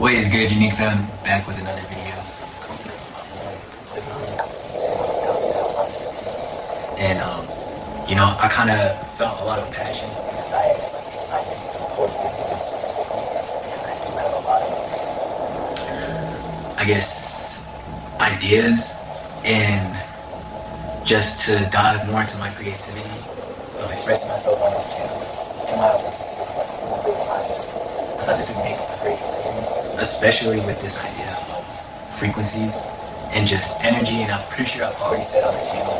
What is good, Unique Fam? Back with another video. And I kind of felt a lot of passion because I was like excited to record this video specifically because I do have a lot of, I guess, ideas and just to dive more into my creativity of expressing myself on this channel and my authenticity. I thought this would make a great series, especially with this idea of frequencies and just energy. And I'm pretty sure I've already said on the channel,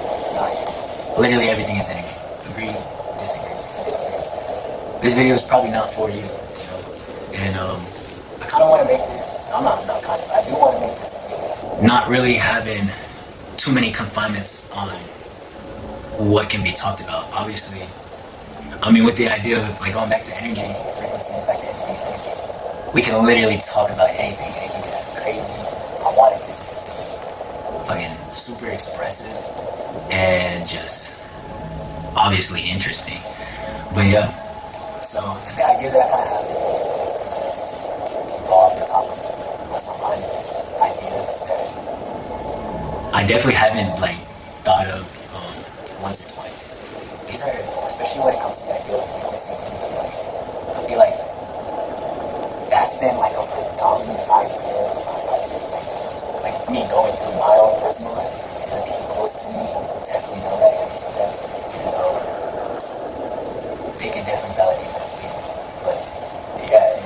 literally everything is energy. Agree, disagree, disagree. This video is probably not for you, And I kind of want to make this. I do want to make this a series. Not really having too many confinements on what can be talked about. Obviously, with the idea of like going back to energy, frequency, in fact, everything is energy. We can literally talk about anything that's crazy. I want it to just be fucking super expressive and just obviously interesting. But yeah, so the idea that I kind of have for this is to just go off the top of what's my mind, just ideas that I definitely haven't thought of once or twice. These are, especially when it comes to the idea of frequency and energy, I feel like that's been a predominant idea of my life, just me going through my own personal life, and the people close to me definitely know that and see that, they can definitely validate that statement. But yeah, I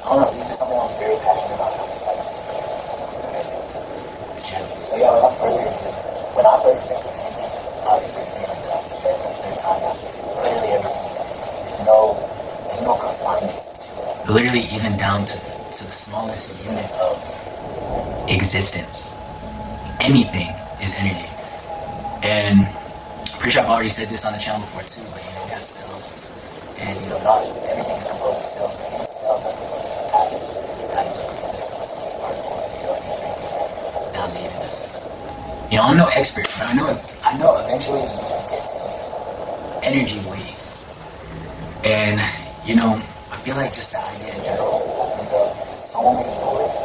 don't know, this is something I'm very passionate about, and I'm excited to share this with the channel. So yeah, without further ado, when I first think of anything, obviously the same thing that I've said for the third time now, literally everything is empty. There's no confinements to it. Literally even down to the smallest unit of existence. Anything is energy. And I'm pretty sure I've already said this on the channel before too, but we have cells. And not everything is composed of cells, but even cells are composed of atoms. Atoms are composed of subatomic particles, down to even just I'm no expert, but I know eventually you just get to these energy waves. And I feel like just the idea in general opens up so many doors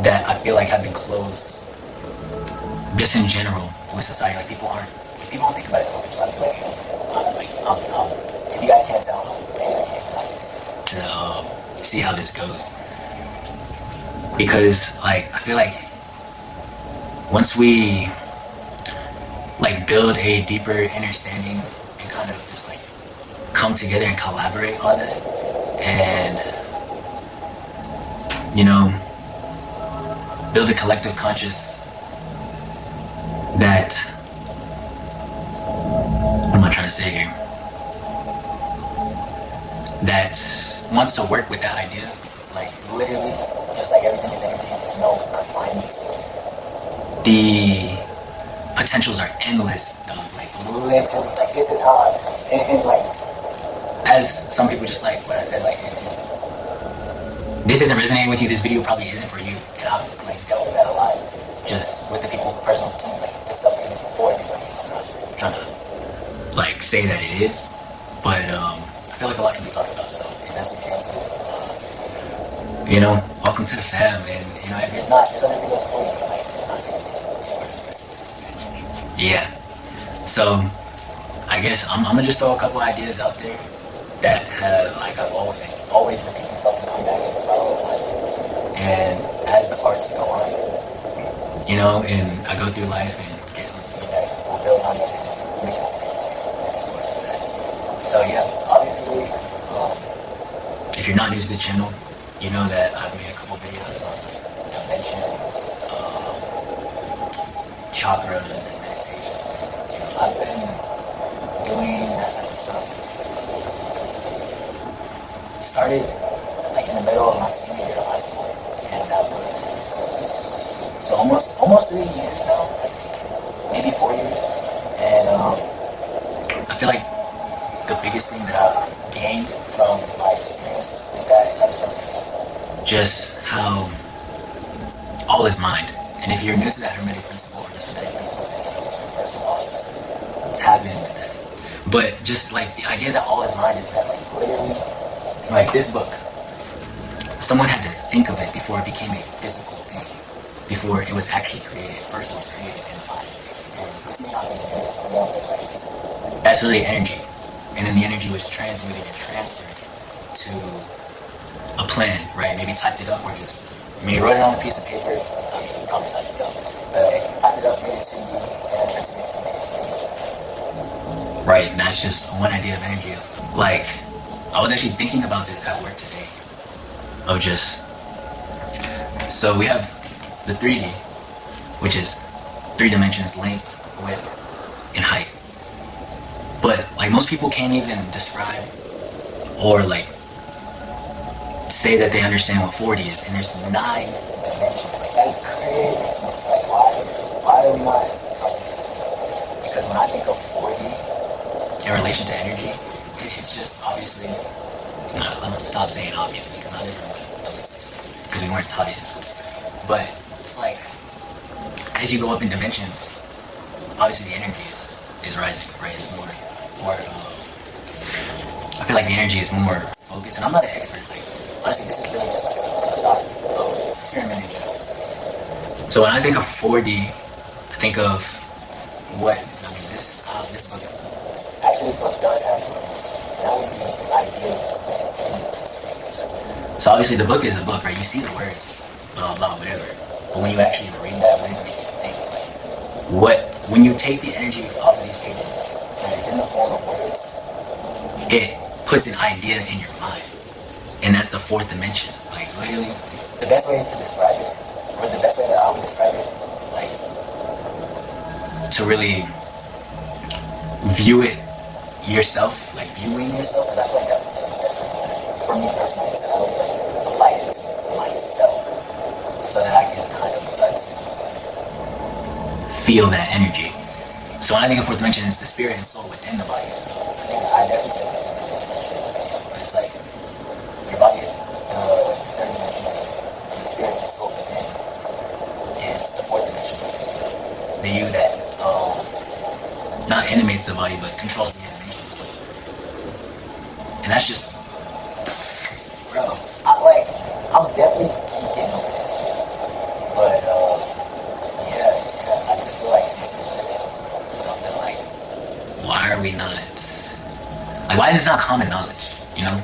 that I feel like have been closed just in general with society. People don't think about it too much. So I feel like if you guys can't tell, I'm very excited to see how this goes. Because I feel like once we build a deeper understanding and kind of just come together and collaborate on it, and build a collective conscious that, what am I trying to say here, that wants to work with that idea, literally just like everything is energy, there's no confinement to it. The potentials are endless, dog. Literally, this is how as some people just what I said, if this isn't resonating with you, this video probably isn't for you. And I've dealt with that a lot, just with the people personal to me. This stuff isn't for everybody. I'm not trying to say that it is, but I feel like a lot can be talked about. So if that's what you're into, welcome to the fam. And if it's not, there's other videos for you. Yeah. So I guess I'm gonna just throw a couple ideas out there that have I've always repeat themselves and come back in this style of life. And as the parts go on, and I go through life and get some feedback, we'll build on it and make this a good series. Looking forward to that. So yeah, obviously, if you're not new to the channel, you know that I've made a couple videos on dimensions, chakras, and meditation. I've been doing that type of stuff. Started in the middle of my senior year of high school, and that was so almost 3 years now, maybe 4 years. And I feel like the biggest thing that I've gained from my experience with that type of stuff is just how all is mind. And if you're new to that Hermetic principle or just Hermetic principles in universal laws, tap in with that. But just the idea that all is mind is that literally this book someone had to think of it before it became a physical thing, before it was actually created. First it was created in the mind. And this may not be this more, but like, that's really energy. And then the energy was transmuted and transferred to a plan, right? Maybe typed it up or just maybe wrote it on a piece of paper. I mean, probably typed it up. But typed it up, made it to you, and then transmitted it, made it to you. Right, and that's just one idea of energy. Like, I was actually thinking about this at work today. Of just, so we have the 3D, which is 3 dimensions, length, width, and height. But like most people can't even describe or like say that they understand what 4D is, and there's 9 dimensions. Like that is crazy to me. Like why are we not talking this way? Because when I think of 4D in relation to energy, it's just obviously. I'm gonna stop saying obviously because not everyone knows this because we weren't taught it in school. But it's like as you go up in dimensions, obviously the energy is rising, right? There's more. I feel like the energy is more focused, and I'm not an expert. Like honestly, this is really just like a thought experiment in general. So when I think of 4D, I think of what I mean. This book. Actually, this book does have 4 dimensions, and that would be the ideas of so obviously the book is a book, right? You see the words, blah blah whatever. But when you actually read that, what does it make you think? Like when you take the energy off of these pages and it's in the form of words, it puts an idea in your mind. And that's the 4th dimension. Like literally the best way to describe it, or the best way that I would describe it, like to really view it yourself, like viewing yourself, and I feel like that's the best way for me personally, is that I always like apply it to myself so that I can kind of start to feel that energy. So when I think of 4th dimension, it's the spirit and soul within the body. So I think I definitely said this in the dimension, but it's like your body is the 3rd dimension, and the spirit and soul within is the 4th dimension. The you that not animates the body, but controls the animation. And that's just, bro, I'm definitely geeking over this shit. But, yeah, I just feel like this is just stuff that, like, why are we not, like, why is this not common knowledge, you know?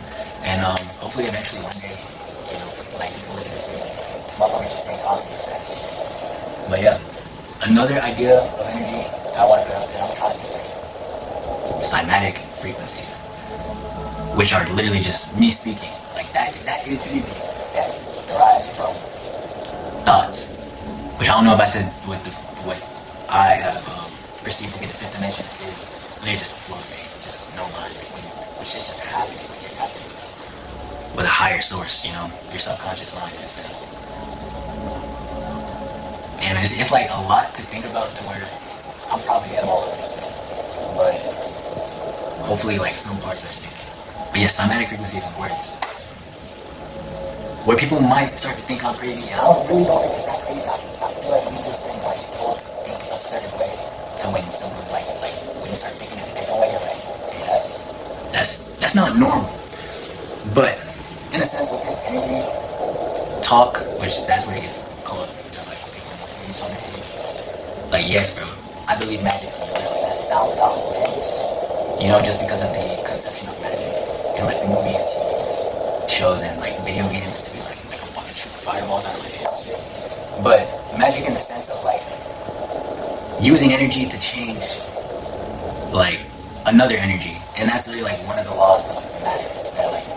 And, hopefully eventually one day, you know, like, people look at this video, this motherfucker's just saying all of this shit. But, yeah, another idea of energy I want to put out there, I'm trying to think like cymatic frequencies, which are literally just me speaking. Like that is energy that derives from thoughts, which I don't know if I said what I have perceived to be the 5th dimension is literally just a flow state, just no mind, which is just happening when you're tapping with a higher source, you know, your subconscious mind in a sense. And it's like a lot to think about to where I'm probably at all over the place, but hopefully like some parts are sticking. But yeah, cymatic frequencies and words, where people might start to think I'm crazy, and I really don't think it's that crazy. I feel like we've just been like told to think a certain way, so when someone like when you start thinking in a different way, you're like, hey, that's not normal. But in a sense, with this energy talk, which that's where it gets called, like people on the energy. Like yes, bro. I believe magic, like that sounds outlandish, you know, just because of the conception of magic in like movies, TV shows, and like video games to be like I'm fucking shooting fireballs out of my head and shit. But magic in the sense of like using energy to change like another energy, and that's really like one of the laws of matter. That like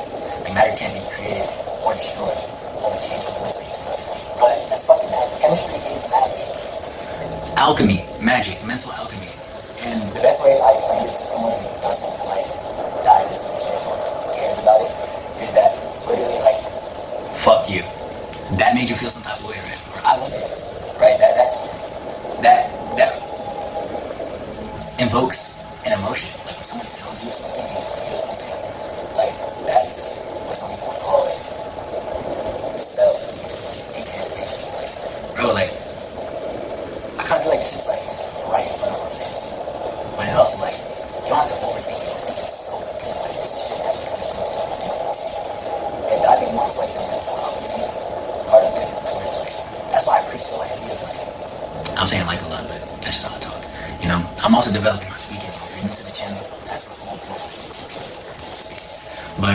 matter can't be created or destroyed, only change from one state to another. But that's fucking magic. Chemistry is magic. Alchemy, magic, mental alchemy. And the best way I explain it to someone who doesn't like dive into this shit or cares about it is that literally like fuck you. That made you feel some type of way, right? Or I love it. Right? That invokes an emotion. Like when someone tells you something and you feel something, like that's what some people would call like spells, like incantations. Like bro, like I kind of feel like it's just like right in front of our face, but it also like you don't have to overthink it. I think it's so good. Like this is shit that you kind of do. And I think once like the mental so heavy of like, I'm saying like a lot, but that's just how I talk. You know, I'm also developing my speaking. If you're new to the channel, that's the whole point. But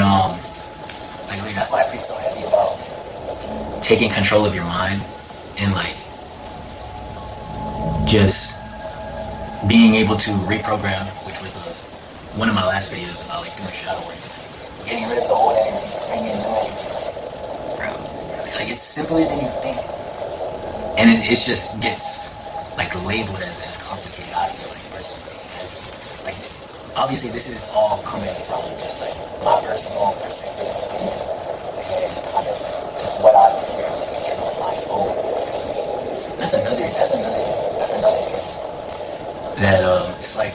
like that's why I preach so heavy about taking control of your mind and like just being able to reprogram, which was one of my last videos about like doing shadow work, getting rid of the old energy to bring in new energy. Bro, like it's simpler than you think, and it just gets like labeled as complicated. I feel like personally, as like obviously this is all coming from just like my personal perspective and kind of just what I've experienced through my own. That's another thing that it's like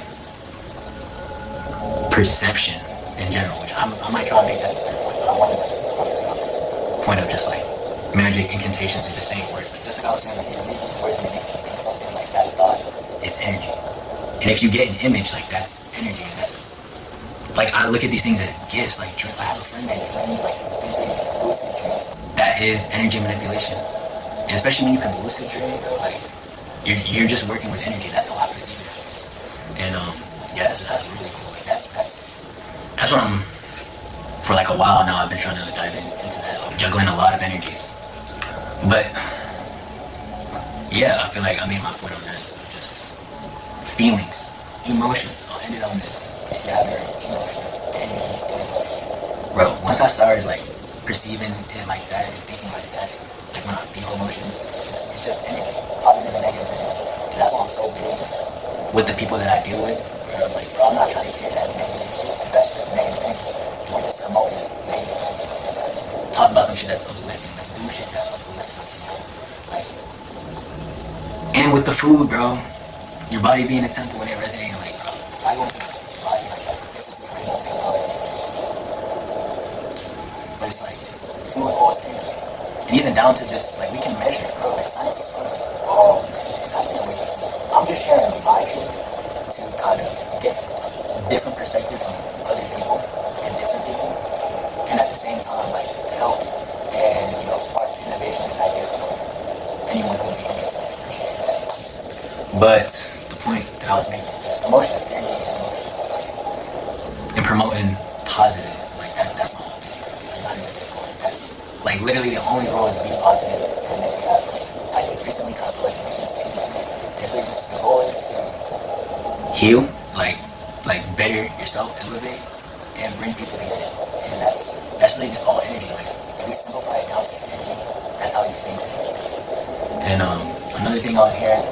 perception in general, which I might try to make that the third point, but I want to say on this point of just like magic, incantations, and just saying words. Like just like I was saying, like you read these words and it makes you think something. Like that thought is energy, and if you get an image, like that's energy, and that's like I look at these things as gifts. Like I have a friend that dreams like lucid dreams. That is energy manipulation, and especially when you can lucid dream, like you're just working with energy. That's how I perceive it. And yeah, that's really cool. Like that's what I'm for like a while now. I've been trying to dive into that, juggling a lot of energies. But yeah, I feel like I made my point on that. Just feelings, emotions. I'll end it on this. If you have your emotions, energy, and emotion, bro. Once I started like perceiving it like that and thinking like that, like when I feel emotions, it's just energy, positive and negative energy. And that's why I'm so big just with the people that I deal with. Where I'm like, bro, I'm not trying to hear that negative shit because that's just negative energy. We're just promoting negative energy. Let's talk about some shit that's uplifting. Let's do shit that uplifts us, you know? Like, and with the food, bro, your body being a temple when it resonating, like, bro, if I go into the body, like, this is the original technology. But it's like, food holds energy. And even down to just, like, we can measure it, bro. Like, science is proving all of this shit. I can't wait to see it. I'm just sharing my truth to kind of get different perspective from other people and different people. And at the same time, like, help and, you know, spark innovation and ideas for anyone who would be interested and appreciate that. But the point that I was making is just emotions, energy and emotions. Like, and promoting positive. Like, that's my whole thing. If you're not in the Discord, that's, like, literally the only role is to be positive. And then we have, like, I recently kind of put like a mission statement in there. And so just the goal is to heal, like better yourself, elevate, and bring people together. And that's really just all energy. Like if we simplify it down to energy, that's how these things are. And another thing I was hearing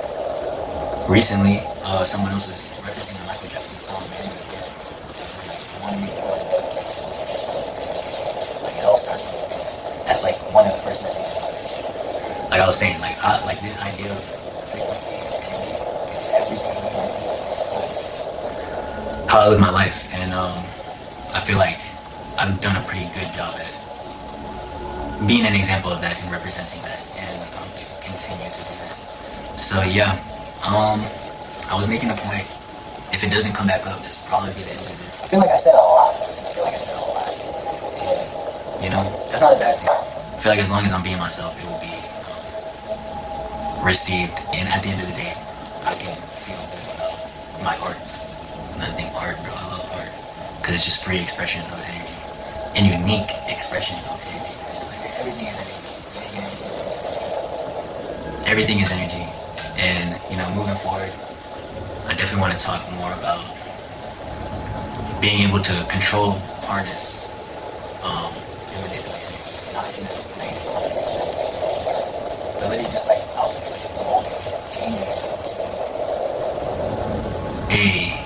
recently, someone else was referencing the Michael Jackson song "Man in the Mirror." It's like if you want to make the world a better place, just look at yourself and make it change. Like it all starts from within. That's like one of the first messages I was hearing. Like I was saying, like this idea of frequency and energy and everything is how I live my life, and I feel like I've done a pretty good job at being an example of that and representing that, and continue to do that. So yeah, I was making a point. If it doesn't come back up, this will probably be the end of it. I feel like I said a lot. And, you know, that's not a bad thing. I feel like as long as I'm being myself, it will be received, and at the end of the day, I can feel good about my art. And I think art, bro, I love art because it's just free expression of energy and unique expression of energy. Like everything is energy. Everything is energy, and you know, moving forward, I definitely want to talk more about being able to control, harness, and manipulate energy, not in a negative connotation, but really just like changing it to a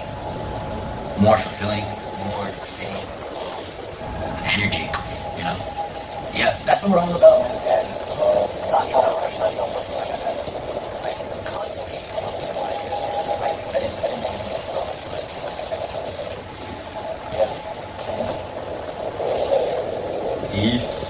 more fulfilling, more fitting energy, you know? Yeah, that's what we're all about, man. And I'm not trying to rush myself. I feel like I gotta like constantly come up with more ideas. Just like letting it flow. I feel like it's like that. So yeah. Peace.